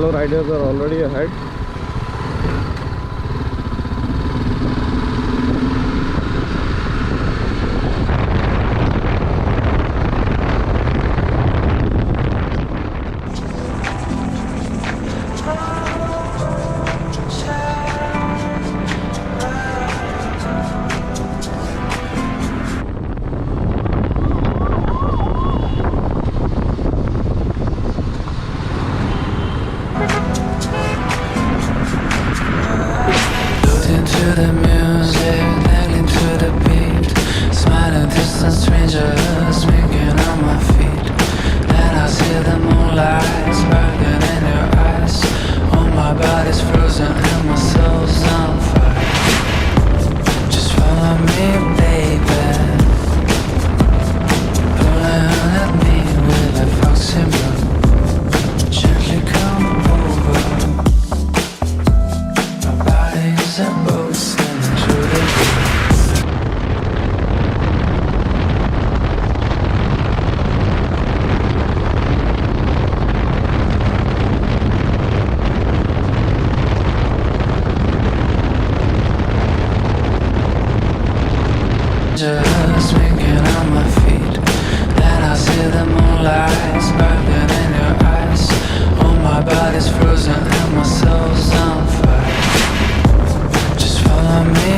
fellow riders are already ahead. To the music, dangling to the beat, smiling distant strangers, winking on my feet. Then I see the moonlight sparkling in your eyes. Oh, my body's frozen and my soul's on fire. Just follow me, baby, pulling at me with a foxy blue. Gently come over. My body's a boat sailing through the blue. Just winking on my feet. Then I see the moonlight sparkling in your eyes. Oh, my body's frozen and my soul's on fire. Just follow me,